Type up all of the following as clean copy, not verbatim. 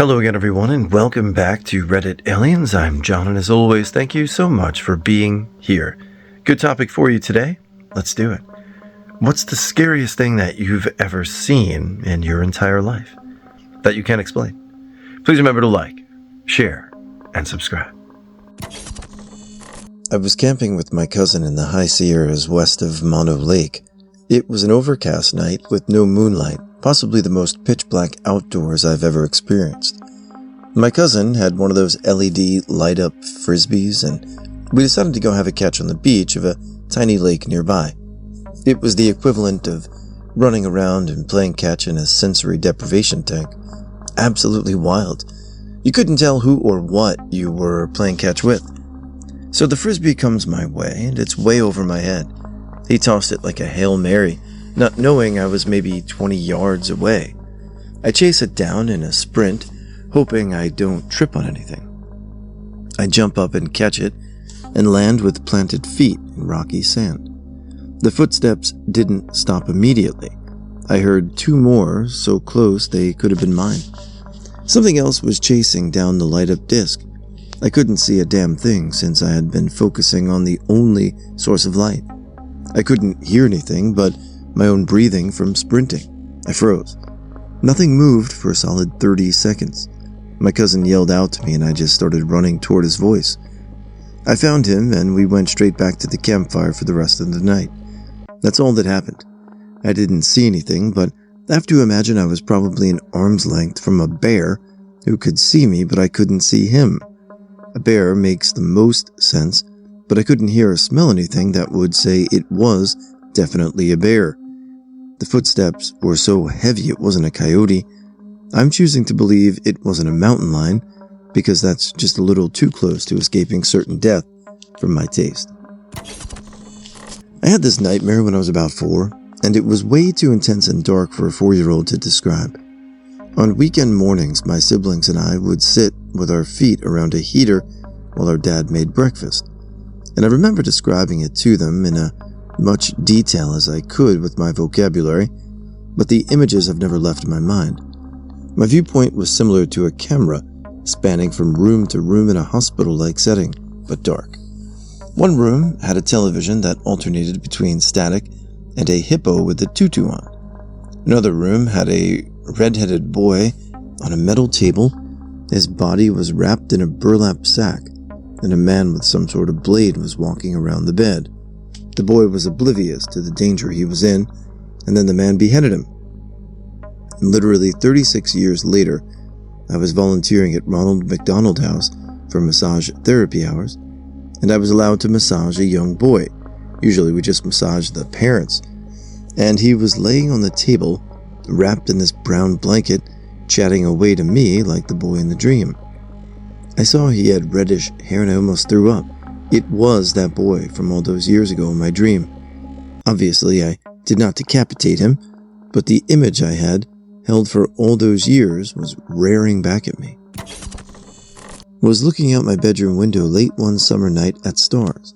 Hello again, everyone, and welcome back to Reddit Aliens. I'm John, and as always, thank you so much for being here. Good topic for you today. Let's do it. What's the scariest thing that you've ever seen in your entire life that you can't explain? Please remember to like, share, and subscribe. I was camping with my cousin in the high Sierras west of Mono Lake. It was an overcast night with no moonlight, possibly the most pitch-black outdoors I've ever experienced. My cousin had one of those LED light-up frisbees, and we decided to go have a catch on the beach of a tiny lake nearby. It was the equivalent of running around and playing catch in a sensory deprivation tank. Absolutely wild. You couldn't tell who or what you were playing catch with. So the frisbee comes my way, and it's way over my head. He tossed it like a Hail Mary, not knowing I was maybe 20 yards away. I chase it down in a sprint, hoping I don't trip on anything. I jump up and catch it, and land with planted feet in rocky sand. The footsteps didn't stop immediately. I heard two more, so close they could have been mine. Something else was chasing down the light-up disc. I couldn't see a damn thing since I had been focusing on the only source of light. I couldn't hear anything but my own breathing from sprinting. I froze. Nothing moved for a solid 30 seconds. My cousin yelled out to me and I just started running toward his voice. I found him and we went straight back to the campfire for the rest of the night. That's all that happened. I didn't see anything, but I have to imagine I was probably an arm's length from a bear who could see me, but I couldn't see him. A bear makes the most sense, but I couldn't hear or smell anything that would say it was definitely a bear. The footsteps were so heavy it wasn't a coyote. I'm choosing to believe it wasn't a mountain lion, because that's just a little too close to escaping certain death from my taste. I had this nightmare when I was about 4, and it was way too intense and dark for a 4-year-old to describe. On weekend mornings, my siblings and I would sit with our feet around a heater while our dad made breakfast, and I remember describing it to them in a much detail as I could with my vocabulary, but the images have never left my mind. My viewpoint was similar to a camera, spanning from room to room in a hospital-like setting, but dark. One room had a television that alternated between static and a hippo with a tutu on. Another room had a red-headed boy on a metal table. His body was wrapped in a burlap sack, and a man with some sort of blade was walking around the bed. The boy was oblivious to the danger he was in, and then the man beheaded him. And literally 36 years later, I was volunteering at Ronald McDonald House for massage therapy hours, and I was allowed to massage a young boy. Usually we just massage the parents. And he was laying on the table, wrapped in this brown blanket, chatting away to me like the boy in the dream. I saw he had reddish hair and I almost threw up. It was that boy from all those years ago in my dream. Obviously, I did not decapitate him, but the image I had held for all those years was rearing back at me. I was looking out my bedroom window late one summer night at stars.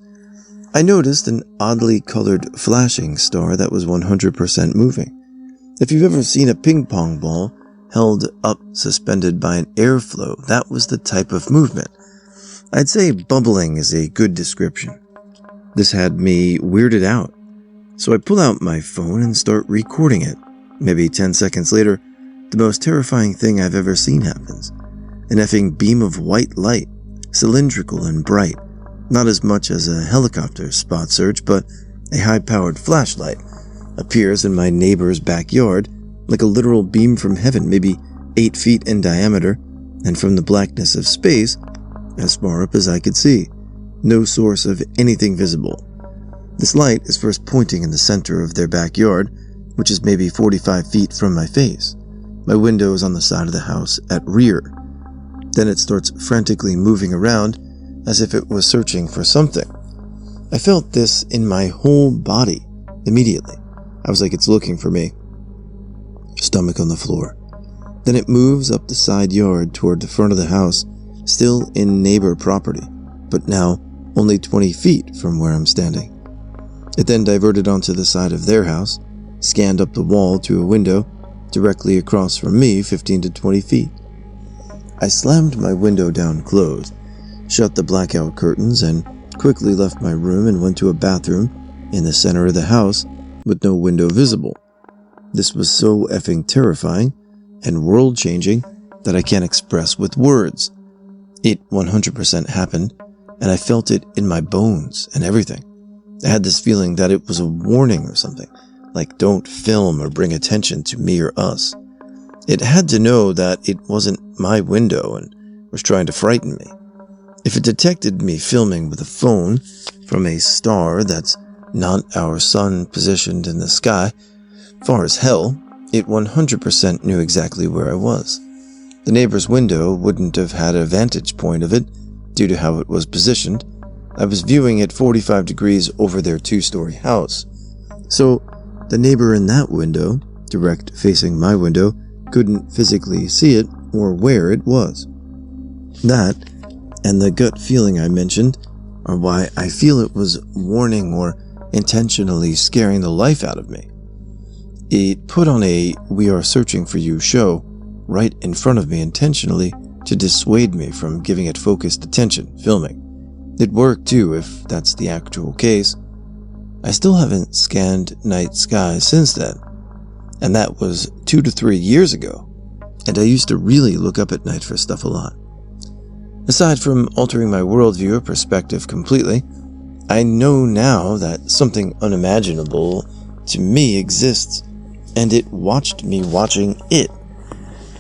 I noticed an oddly colored flashing star that was 100% moving. If you've ever seen a ping pong ball held up suspended by an airflow, that was the type of movement. I'd say bubbling is a good description. This had me weirded out, so I pull out my phone and start recording it. Maybe 10 seconds later, the most terrifying thing I've ever seen happens. An effing beam of white light, cylindrical and bright, not as much as a helicopter spot search, but a high-powered flashlight, appears in my neighbor's backyard like a literal beam from heaven, maybe 8 feet in diameter, and from the blackness of space, as far up as I could see. No source of anything visible. This light is first pointing in the center of their backyard, which is maybe 45 feet from my face. My window is on the side of the house at rear. Then it starts frantically moving around as if it was searching for something. I felt this in my whole body immediately. I was like, it's looking for me. Stomach on the floor. Then it moves up the side yard toward the front of the house, still in neighbor property, but now only 20 feet from where I'm standing. It then diverted onto the side of their house, scanned up the wall to a window directly across from me 15 to 20 feet. I slammed my window down closed, shut the blackout curtains, and quickly left my room and went to a bathroom in the center of the house with no window visible. This was so effing terrifying and world-changing that I can't express with words. It 100% happened, and I felt it in my bones and everything. I had this feeling that it was a warning or something, like don't film or bring attention to me or us. It had to know that it wasn't my window and was trying to frighten me. If it detected me filming with a phone from a star that's not our sun positioned in the sky, far as hell, it 100% knew exactly where I was. The neighbor's window wouldn't have had a vantage point of it due to how it was positioned. I was viewing it 45 degrees over their 2-story house. So the neighbor in that window, direct facing my window, couldn't physically see it or where it was. That, and the gut feeling I mentioned, are why I feel it was warning or intentionally scaring the life out of me. It put on a "We Are Searching for You" show right in front of me intentionally to dissuade me from giving it focused attention, filming. It worked too, if that's the actual case. I still haven't scanned night skies since then, and that was 2 to 3 years ago, and I used to really look up at night for stuff a lot. Aside from altering my worldview or perspective completely, I know now that something unimaginable to me exists, and it watched me watching it.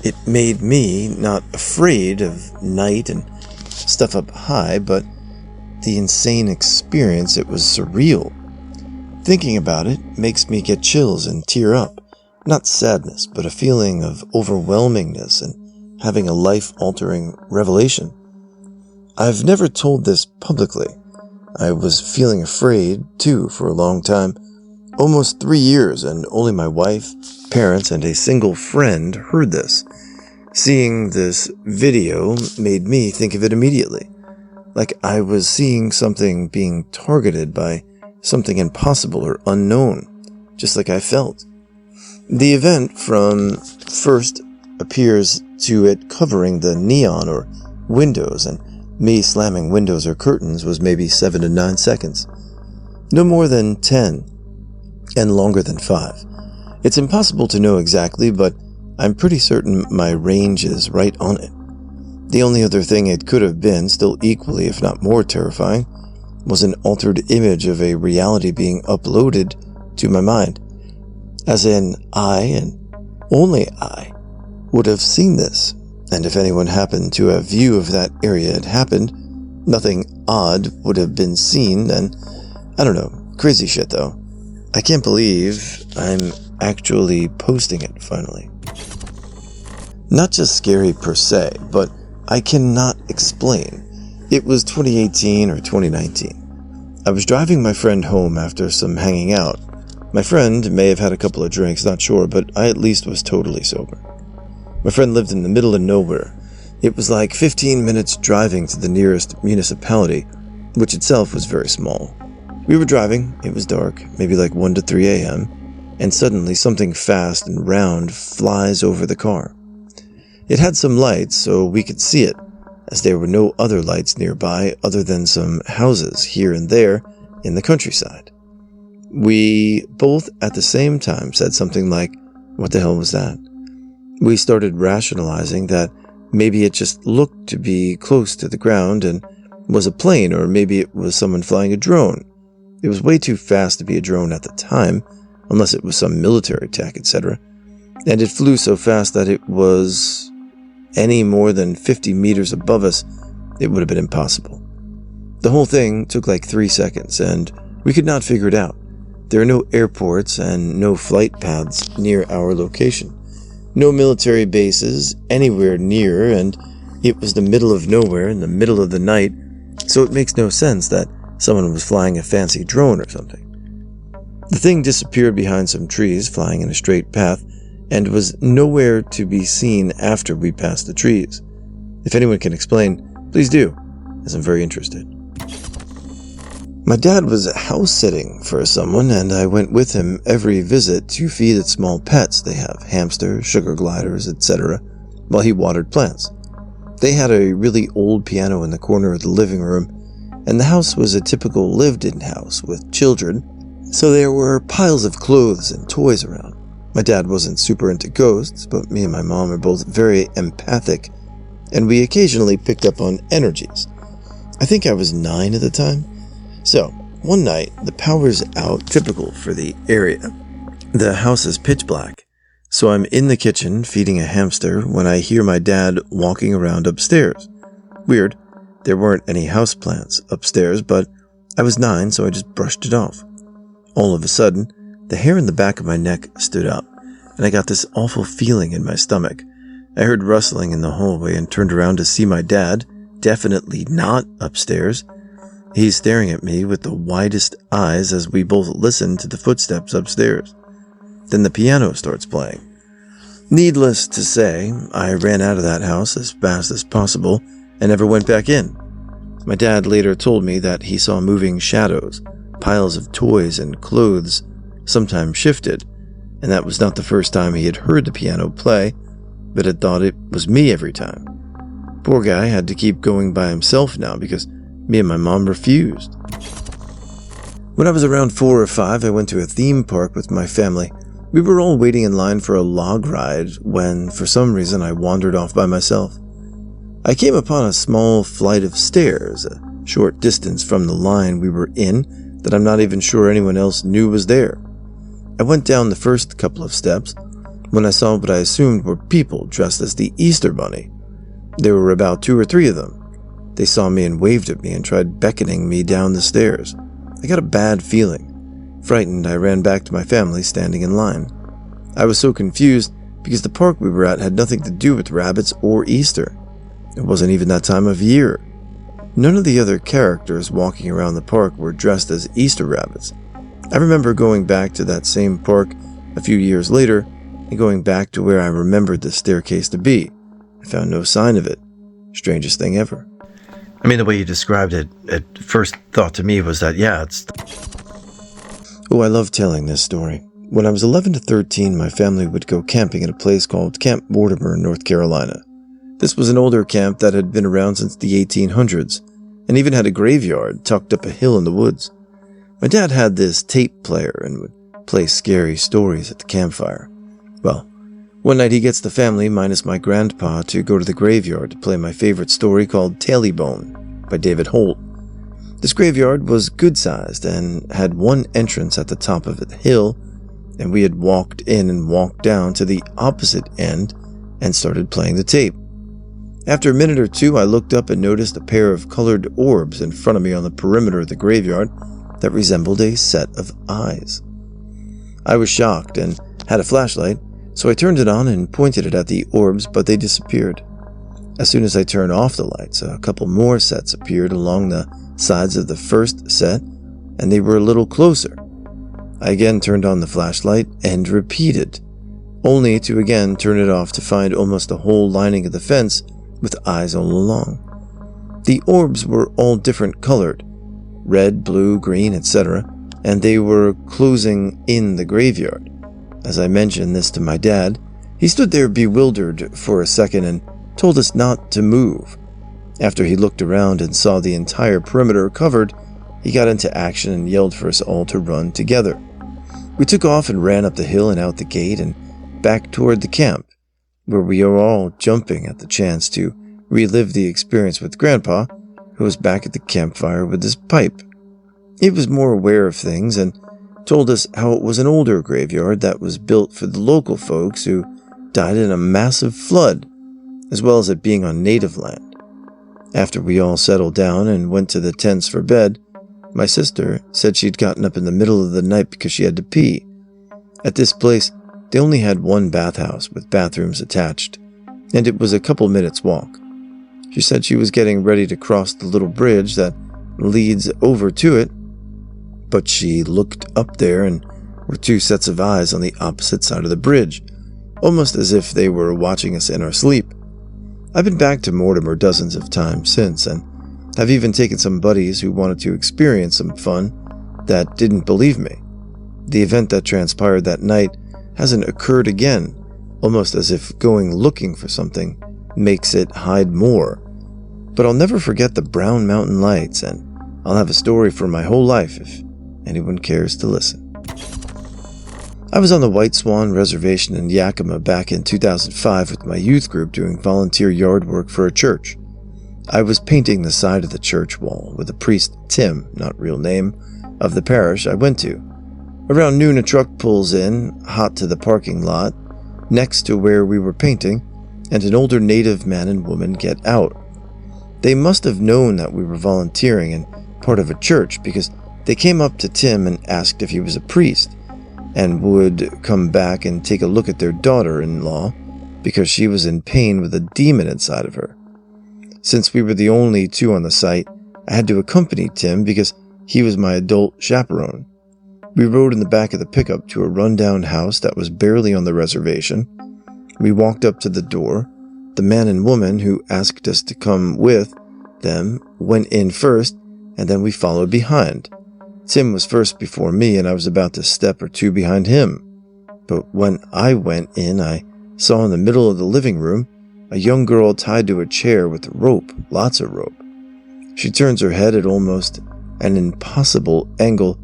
It made me not afraid of night and stuff up high, but the insane experience, it was surreal. Thinking about it makes me get chills and tear up. Not sadness, but a feeling of overwhelmingness and having a life-altering revelation. I've never told this publicly. I was feeling afraid, too, for a long time. Almost 3 years, and only my wife, parents, and a single friend heard this. Seeing this video made me think of it immediately. Like I was seeing something being targeted by something impossible or unknown, just like I felt. The event from first appears to it covering the neon or windows, and me slamming windows or curtains was maybe 7 to 9 seconds. No more than 10, and longer than 5. It's impossible to know exactly, but I'm pretty certain my range is right on it. The only other thing it could have been, still equally if not more terrifying, was an altered image of a reality being uploaded to my mind. As in, I, and only I, would have seen this, and if anyone happened to have view of that area had happened, nothing odd would have been seen, and I don't know, crazy shit though. I can't believe I'm actually posting it finally. Not just scary per se, but I cannot explain. It was 2018 or 2019. I was driving my friend home after some hanging out. My friend may have had a couple of drinks, not sure, but I at least was totally sober. My friend lived in the middle of nowhere. It was like 15 minutes driving to the nearest municipality, which itself was very small. We were driving, it was dark, maybe like 1 to 3 a.m., and suddenly something fast and round flies over the car. It had some lights so we could see it, as there were no other lights nearby other than some houses here and there in the countryside. We both at the same time said something like, "What the hell was that?" We started rationalizing that maybe it just looked to be close to the ground and was a plane, or maybe it was someone flying a drone. It was way too fast to be a drone at the time, unless it was some military tech, etc. And it flew so fast that it was any more than 50 meters above us, it would have been impossible. The whole thing took like 3 seconds, and we could not figure it out. There are no airports and no flight paths near our location. No military bases anywhere near, and it was the middle of nowhere in the middle of the night, so it makes no sense that someone was flying a fancy drone or something. The thing disappeared behind some trees, flying in a straight path, and was nowhere to be seen after we passed the trees. If anyone can explain, please do, as I'm very interested. My dad was house-sitting for someone, and I went with him every visit to feed it small pets. They have hamsters, sugar gliders, etc., while he watered plants. They had a really old piano in the corner of the living room, and the house was a typical lived-in house with children, so there were piles of clothes and toys around. My dad wasn't super into ghosts, but me and my mom are both very empathic, and we occasionally picked up on energies. I think I was 9 at the time. So, one night, the power's out, typical for the area. The house is pitch black, so I'm in the kitchen feeding a hamster when I hear my dad walking around upstairs. Weird, there weren't any houseplants upstairs, but I was 9, so I just brushed it off. All of a sudden, the hair in the back of my neck stood up, and I got this awful feeling in my stomach. I heard rustling in the hallway and turned around to see my dad, definitely not upstairs. He's staring at me with the widest eyes as we both listen to the footsteps upstairs. Then the piano starts playing. Needless to say, I ran out of that house as fast as possible and never went back in. My dad later told me that he saw moving shadows, piles of toys and clothes, sometimes shifted, and that was not the first time he had heard the piano play, but had thought it was me every time. Poor guy had to keep going by himself now because me and my mom refused. When I was around 4 or 5, I went to a theme park with my family. We were all waiting in line for a log ride when, for some reason, I wandered off by myself. I came upon a small flight of stairs, a short distance from the line we were in, that I'm not even sure anyone else knew was there. I went down the first couple of steps when I saw what I assumed were people dressed as the Easter Bunny. There were about 2 or 3 of them. They saw me and waved at me and tried beckoning me down the stairs. I got a bad feeling. Frightened, I ran back to my family standing in line. I was so confused because the park we were at had nothing to do with rabbits or Easter. It wasn't even that time of year. None of the other characters walking around the park were dressed as Easter rabbits. I remember going back to that same park a few years later and going back to where I remembered the staircase to be. I found no sign of it. Strangest thing ever. I mean, the way you described it, at first thought to me was that, yeah, it's... Oh, I love telling this story. When I was 11 to 13, my family would go camping at a place called Camp Mortimer, North Carolina. This was an older camp that had been around since the 1800s, and even had a graveyard tucked up a hill in the woods. My dad had this tape player and would play scary stories at the campfire. Well, one night he gets the family, minus my grandpa, to go to the graveyard to play my favorite story called Tailybone by David Holt. This graveyard was good-sized and had one entrance at the top of the hill, and we had walked in and walked down to the opposite end and started playing the tape. After a minute or two, I looked up and noticed a pair of colored orbs in front of me on the perimeter of the graveyard that resembled a set of eyes. I was shocked and had a flashlight, so I turned it on and pointed it at the orbs, but they disappeared. As soon as I turned off the lights, a couple more sets appeared along the sides of the first set, and they were a little closer. I again turned on the flashlight and repeated, only to again turn it off to find almost the whole lining of the fence with eyes all along. The orbs were all different colored, red, blue, green, etc., and they were closing in the graveyard. As I mentioned this to my dad, he stood there bewildered for a second and told us not to move. After he looked around and saw the entire perimeter covered, he got into action and yelled for us all to run together. We took off and ran up the hill and out the gate and back toward the camp, where we were all jumping at the chance to relive the experience with Grandpa, who was back at the campfire with his pipe. He was more aware of things and told us how it was an older graveyard that was built for the local folks who died in a massive flood, as well as it being on native land. After we all settled down and went to the tents for bed, my sister said she'd gotten up in the middle of the night because she had to pee. At this place, they only had one bathhouse with bathrooms attached, and it was a couple minutes' walk. She said she was getting ready to cross the little bridge that leads over to it, but she looked up there and were 2 sets of eyes on the opposite side of the bridge, almost as if they were watching us in our sleep. I've been back to Mortimer dozens of times since, and have even taken some buddies who wanted to experience some fun that didn't believe me. The event that transpired that night hasn't occurred again, almost as if going looking for something makes it hide more. But I'll never forget the brown mountain lights, and I'll have a story for my whole life if anyone cares to listen. I was on the White Swan Reservation in Yakima back in 2005 with my youth group doing volunteer yard work for a church. I was painting the side of the church wall with the priest Tim, not real name, of the parish I went to. Around noon, a truck pulls in, hot to the parking lot, next to where we were painting, and an older native man and woman get out. They must have known that we were volunteering and part of a church because they came up to Tim and asked if he was a priest and would come back and take a look at their daughter-in-law because she was in pain with a demon inside of her. Since we were the only two on the site, I had to accompany Tim because he was my adult chaperone. We rode in the back of the pickup to a rundown house that was barely on the reservation. We walked up to the door. The man and woman who asked us to come with them went in first, and then we followed behind. Tim was first before me, and I was about to step or two behind him. But when I went in, I saw in the middle of the living room a young girl tied to a chair with rope, lots of rope. She turns her head at almost an impossible angle,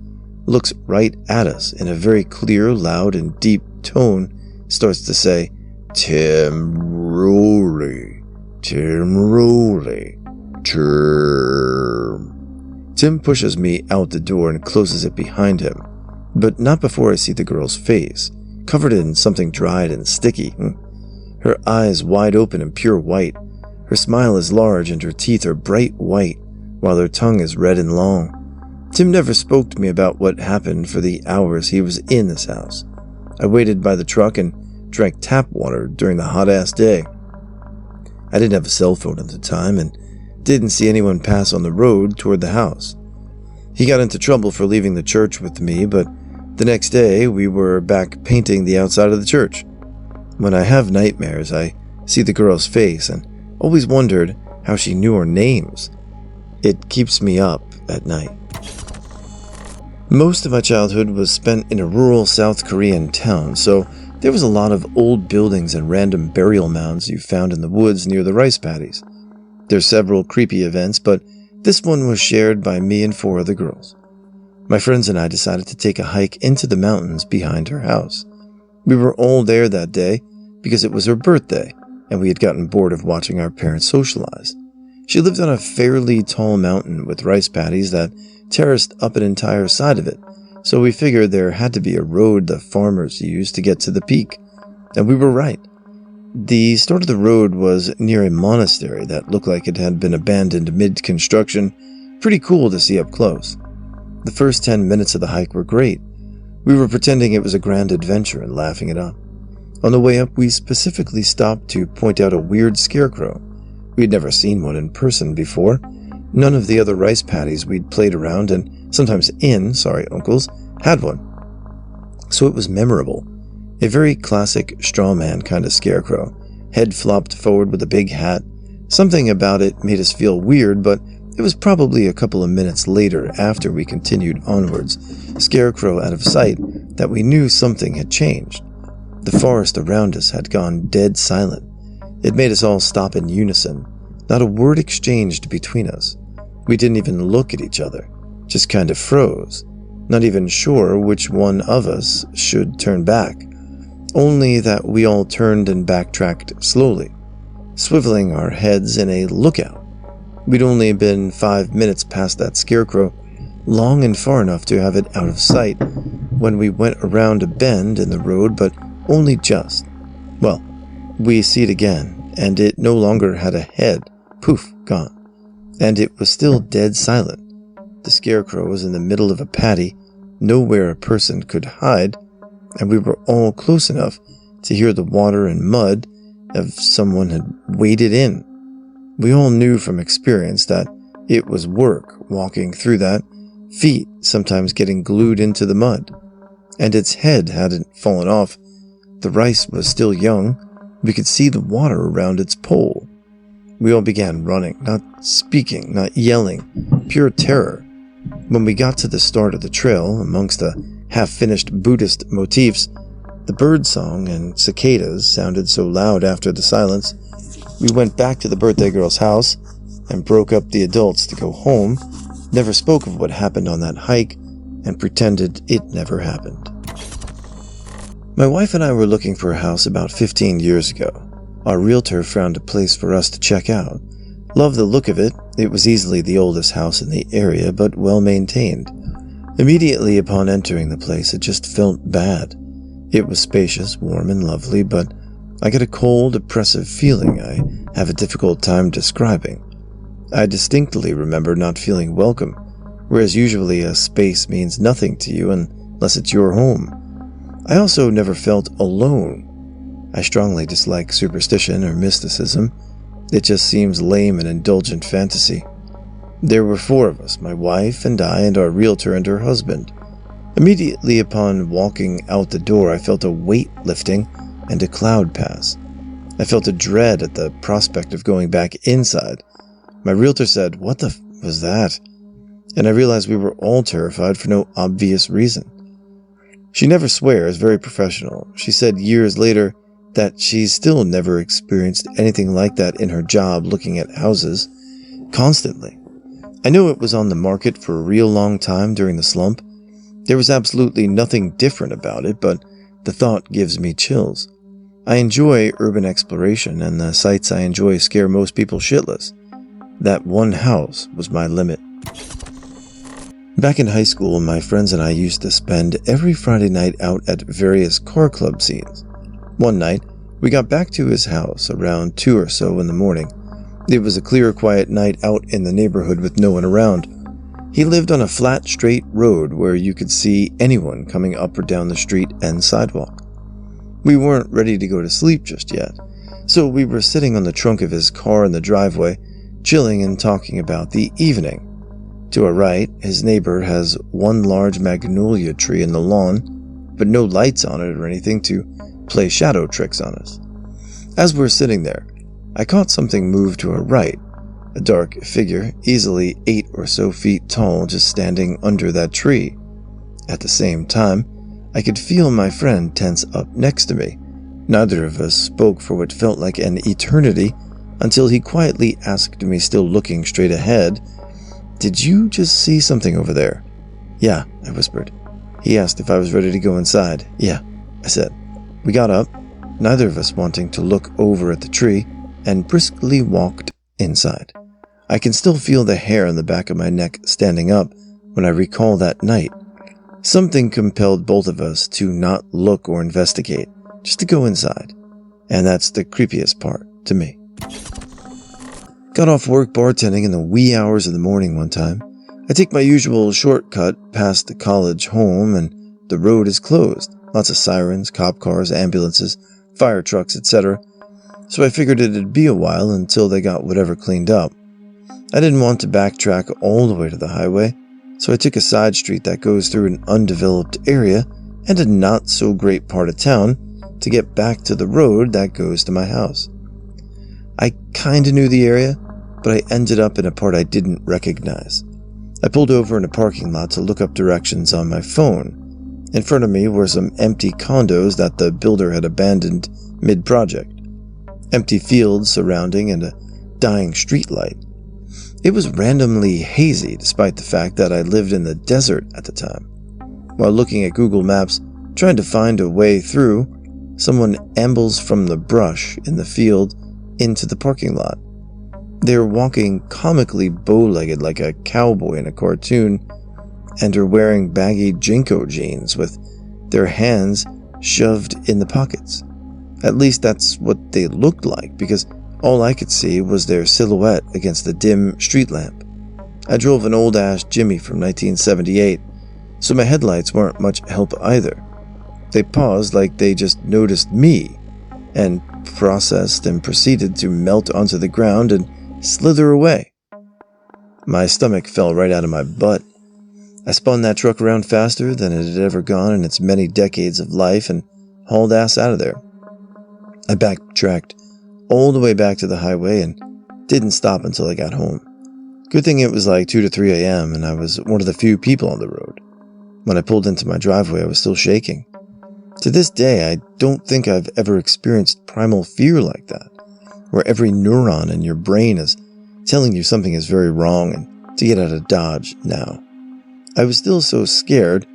looks right at us in a very clear, loud, and deep tone, starts to say, "Tim Rowley, Tim Rowley, Tim." Tim pushes me out the door and closes it behind him, but not before I see the girl's face, covered in something dried and sticky. Her eyes wide open and pure white. Her smile is large and her teeth are bright white, while her tongue is red and long. Tim never spoke to me about what happened for the hours he was in this house. I waited by the truck and drank tap water during the hot-ass day. I didn't have a cell phone at the time and didn't see anyone pass on the road toward the house. He got into trouble for leaving the church with me, but the next day we were back painting the outside of the church. When I have nightmares, I see the girl's face and always wondered how she knew our names. It keeps me up at night. Most of my childhood was spent in a rural South Korean town, so there was a lot of old buildings and random burial mounds you found in the woods near the rice paddies. There's several creepy events, but this one was shared by me and 4 other girls. My friends and I decided to take a hike into the mountains behind her house. We were all there that day because it was her birthday, and we had gotten bored of watching our parents socialize. She lived on a fairly tall mountain with rice paddies that terraced up an entire side of it, so we figured there had to be a road the farmers used to get to the peak. And we were right. The start of the road was near a monastery that looked like it had been abandoned mid-construction. Pretty cool to see up close. The first 10 minutes of the hike were great. We were pretending it was a grand adventure and laughing it up. On the way up, we specifically stopped to point out a weird scarecrow. We'd never seen one in person before. None of the other rice paddies we'd played around and sometimes uncles, had one. So it was memorable. A very classic straw man kind of scarecrow, head flopped forward with a big hat. Something about it made us feel weird, but it was probably a couple of minutes later after we continued onwards, scarecrow out of sight, that we knew something had changed. The forest around us had gone dead silent. It made us all stop in unison. Not a word exchanged between us. We didn't even look at each other, just kind of froze, not even sure which one of us should turn back. Only that we all turned and backtracked slowly, swiveling our heads in a lookout. We'd only been 5 minutes past that scarecrow, long and far enough to have it out of sight, when we went around a bend in the road, but only just. Well, we see it again, and it no longer had a head. Poof, gone. And it was still dead silent. The scarecrow was in the middle of a paddy, nowhere a person could hide, and we were all close enough to hear the water and mud if someone had waded in. We all knew from experience that it was work walking through that, feet sometimes getting glued into the mud. And its head hadn't fallen off. The rice was still young. We could see the water around its pole. We all began running, not speaking, not yelling, pure terror. When we got to the start of the trail, amongst the half-finished Buddhist motifs, the birdsong and cicadas sounded so loud after the silence, We went back to the birthday girl's house and broke up the adults to go home, never spoke of what happened on that hike, and pretended it never happened. My wife and I were looking for a house about 15 years ago. Our realtor found a place for us to check out. Loved the look of it. It was easily the oldest house in the area, but well maintained. Immediately upon entering the place, it just felt bad. It was spacious, warm, and lovely, but I got a cold, oppressive feeling I have a difficult time describing. I distinctly remember not feeling welcome, whereas usually a space means nothing to you unless it's your home. I also never felt alone. I strongly dislike superstition or mysticism. It just seems lame and indulgent fantasy. There were 4 of us, my wife and I and our realtor and her husband. Immediately upon walking out the door, I felt a weight lifting and a cloud pass. I felt a dread at the prospect of going back inside. My realtor said, "What the was that?" And I realized we were all terrified for no obvious reason. She never swears, very professional. She said years later that she's still never experienced anything like that in her job looking at houses constantly. I know it was on the market for a real long time during the slump. There was absolutely nothing different about it, but the thought gives me chills. I enjoy urban exploration, and the sights I enjoy scare most people shitless. That one house was my limit. Back in high school, my friends and I used to spend every Friday night out at various car club scenes. One night, we got back to his house around 2 or so in the morning. It was a clear, quiet night out in the neighborhood with no one around. He lived on a flat, straight road where you could see anyone coming up or down the street and sidewalk. We weren't ready to go to sleep just yet, so we were sitting on the trunk of his car in the driveway, chilling and talking about the evening. To our right, his neighbor has one large magnolia tree in the lawn, but no lights on it or anything to play shadow tricks on us. As we're sitting there, I caught something move to our right, a dark figure, easily 8 or so feet tall, just standing under that tree. At the same time, I could feel my friend tense up next to me. Neither of us spoke for what felt like an eternity until he quietly asked me, still looking straight ahead, "Did you just see something over there?" "Yeah," I whispered. He asked if I was ready to go inside. "Yeah," I said. We got up, neither of us wanting to look over at the tree, and briskly walked inside. I can still feel the hair on the back of my neck standing up when I recall that night. Something compelled both of us to not look or investigate, just to go inside. And that's the creepiest part to me. Got off work bartending in the wee hours of the morning one time. I take my usual shortcut past the college home, and the road is closed. Lots of sirens, cop cars, ambulances, fire trucks, etc. So I figured it'd be a while until they got whatever cleaned up. I didn't want to backtrack all the way to the highway, so I took a side street that goes through an undeveloped area and a not-so-great part of town to get back to the road that goes to my house. I kinda knew the area, but I ended up in a part I didn't recognize. I pulled over in a parking lot to look up directions on my phone. In front of me were some empty condos that the builder had abandoned mid-project. Empty fields surrounding and a dying streetlight. It was randomly hazy despite the fact that I lived in the desert at the time. While looking at Google Maps, trying to find a way through, someone ambles from the brush in the field into the parking lot. They're walking comically bow-legged like a cowboy in a cartoon, and are wearing baggy Jinko jeans with their hands shoved in the pockets. At least that's what they looked like, because all I could see was their silhouette against the dim street lamp. I drove an old-ass Jimmy from 1978, so my headlights weren't much help either. They paused like they just noticed me, and processed and proceeded to melt onto the ground and slither away. My stomach fell right out of my butt. I spun that truck around faster than it had ever gone in its many decades of life and hauled ass out of there. I backtracked all the way back to the highway and didn't stop until I got home. Good thing it was like 2 to 3 a.m. and I was one of the few people on the road. When I pulled into my driveway, I was still shaking. To this day, I don't think I've ever experienced primal fear like that. where every neuron in your brain is telling you something is very wrong and to get out of Dodge now. I was still so scared,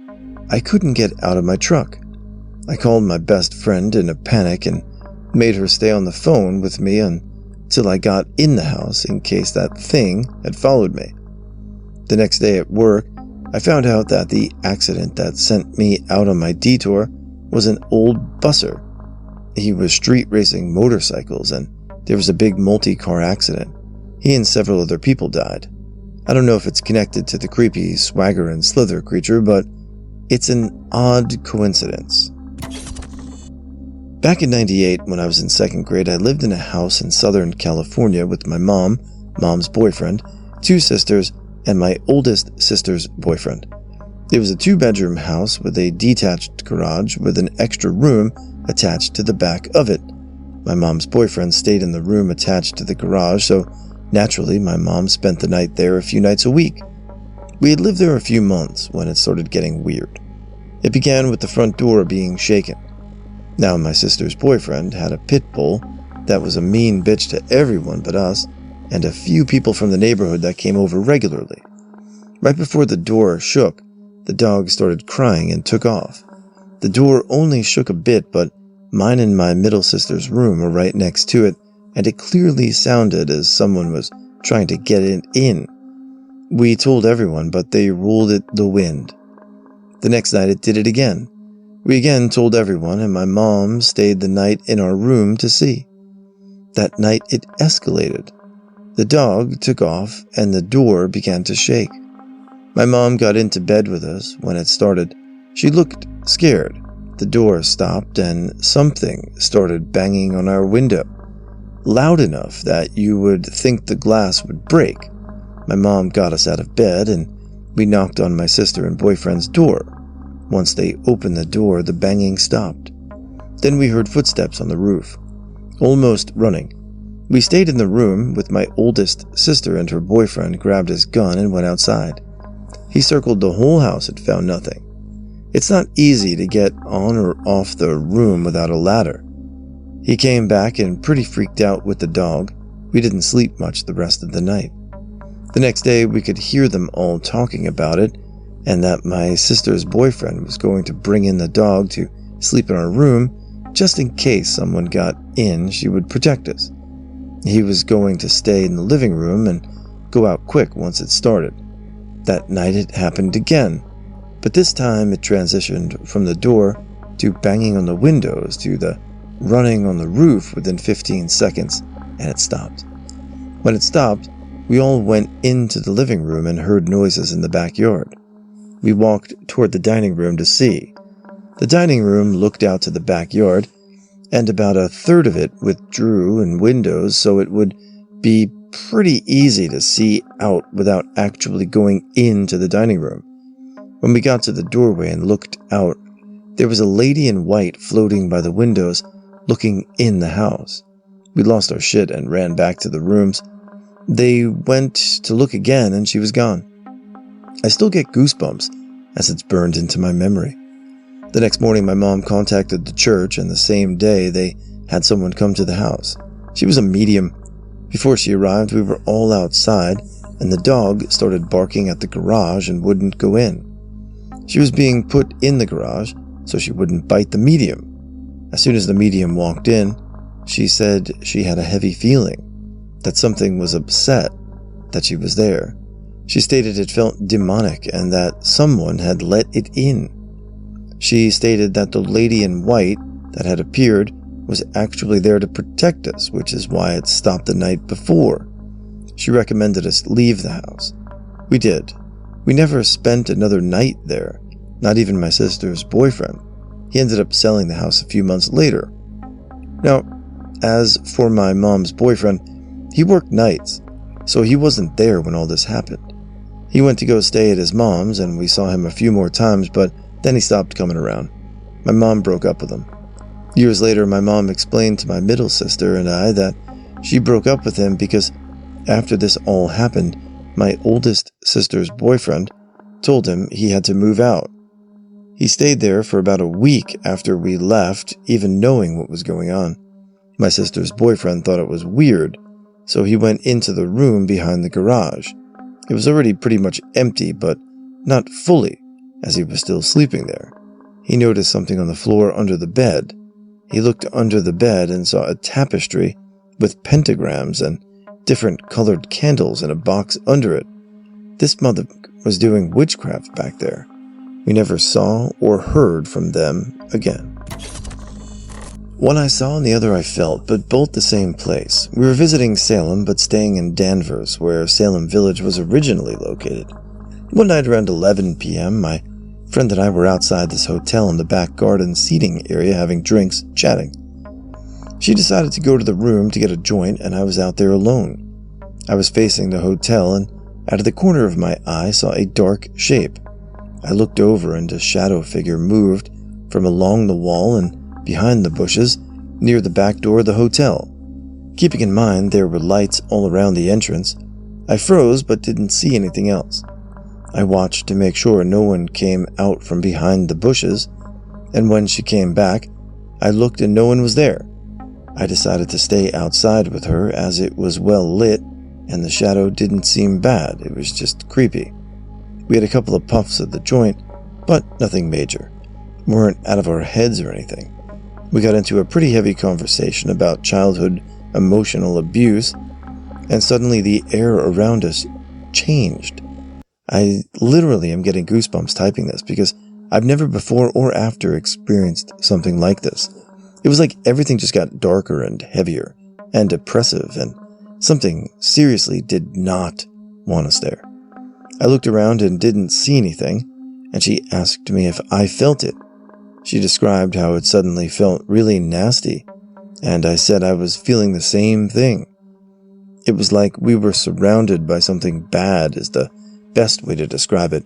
I couldn't get out of my truck. I called my best friend in a panic and made her stay on the phone with me until I got in the house in case that thing had followed me. The next day at work, I found out that the accident that sent me out on my detour was an old busser. He was street racing motorcycles and there was a big multi-car accident. He and several other people died. I don't know if it's connected to the creepy swagger and slither creature, but it's an odd coincidence. Back in '98, when I was in 2nd grade, I lived in a house in Southern California with my mom's boyfriend, 2 sisters, and my oldest sister's boyfriend. It was a 2-bedroom house with a detached garage with an extra room attached to the back of it. My mom's boyfriend stayed in the room attached to the garage, so naturally my mom spent the night there a few nights a week. We had lived there a few months when it started getting weird. It began with the front door being shaken. Now my sister's boyfriend had a pit bull that was a mean bitch to everyone but us, and a few people from the neighborhood that came over regularly. Right before the door shook, the dog started crying and took off. The door only shook a bit, but mine and my middle sister's room were right next to it, and it clearly sounded as someone was trying to get it in. We told everyone, but they ruled it the wind. The next night it did it again. We again told everyone, and my mom stayed the night in our room to see. That night it escalated. The dog took off, and the door began to shake. My mom got into bed with us when it started. She looked scared. The door stopped, and something started banging on our window, loud enough that you would think the glass would break. My mom got us out of bed, and we knocked on my sister and boyfriend's door. Once they opened the door, the banging stopped. Then we heard footsteps on the roof, almost running. We stayed in the room with my oldest sister, and her boyfriend grabbed his gun and went outside. He circled the whole house and found nothing. It's not easy to get on or off the room without a ladder. He came back and pretty freaked out with the dog. We didn't sleep much the rest of the night. The next day we could hear them all talking about it, and that my sister's boyfriend was going to bring in the dog to sleep in our room just in case someone got in. She would protect us. He was going to stay in the living room and go out quick once it started. That night it happened again, but this time it transitioned from the door to banging on the windows to the running on the roof within 15 seconds, and it stopped. When it stopped, we all went into the living room and heard noises in the backyard. We walked toward the dining room to see. The dining room looked out to the backyard, and about a third of it withdrew in windows, so it would be pretty easy to see out without actually going into the dining room. When we got to the doorway and looked out, there was a lady in white floating by the windows, looking in the house. We lost our shit and ran back to the rooms. They went to look again, and she was gone. I still get goosebumps as it's burned into my memory. The next morning, my mom contacted the church, and the same day they had someone come to the house. She was a medium. Before she arrived, we were all outside, and the dog started barking at the garage and wouldn't go in. She was being put in the garage so she wouldn't bite the medium. As soon as the medium walked in, she said she had a heavy feeling, that something was upset, that she was there. She stated it felt demonic and that someone had let it in. She stated that the lady in white that had appeared was actually there to protect us, which is why it stopped the night before. She recommended us leave the house. We did. We never spent another night there, not even my sister's boyfriend. He ended up selling the house a few months later. Now, as for my mom's boyfriend, he worked nights, so he wasn't there when all this happened. He went to go stay at his mom's, and we saw him a few more times, but then he stopped coming around. My mom broke up with him. Years later, my mom explained to my middle sister and I that she broke up with him because after this all happened, my oldest sister's boyfriend told him he had to move out. He stayed there for about a week after we left, even knowing what was going on. My sister's boyfriend thought it was weird, so he went into the room behind the garage. It was already pretty much empty, but not fully, as he was still sleeping there. He noticed something on the floor under the bed. He looked under the bed and saw a tapestry with pentagrams and different colored candles in a box under it. This mother was doing witchcraft back there. We never saw or heard from them again. One I saw and the other I felt, but both the same place. We were visiting Salem, but staying in Danvers, where Salem Village was originally located. One night around 11 p.m., my friend and I were outside this hotel in the back garden seating area having drinks, chatting. She decided to go to the room to get a joint, and I was out there alone. I was facing the hotel, and out of the corner of my eye saw a dark shape. I looked over, and a shadow figure moved from along the wall and behind the bushes near the back door of the hotel. Keeping in mind there were lights all around the entrance, I froze but didn't see anything else. I watched to make sure no one came out from behind the bushes, and when she came back, I looked and no one was there. I decided to stay outside with her as it was well lit and the shadow didn't seem bad, it was just creepy. We had a couple of puffs at the joint, but nothing major. We weren't out of our heads or anything. We got into a pretty heavy conversation about childhood emotional abuse, and suddenly the air around us changed. I literally am getting goosebumps typing this because I've never before or after experienced something like this. It was like everything just got darker and heavier and oppressive, and something seriously did not want us there. I looked around and didn't see anything, and she asked me if I felt it. She described how it suddenly felt really nasty, and I said I was feeling the same thing. It was like we were surrounded by something bad is the best way to describe it.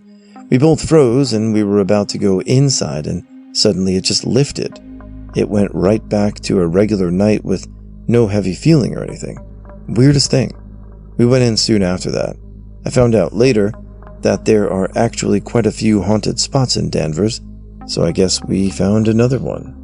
We both froze and we were about to go inside, and suddenly it just lifted. It went right back to a regular night with no heavy feeling or anything. Weirdest thing. We went in soon after that. I found out later that there are actually quite a few haunted spots in Danvers, so I guess we found another one.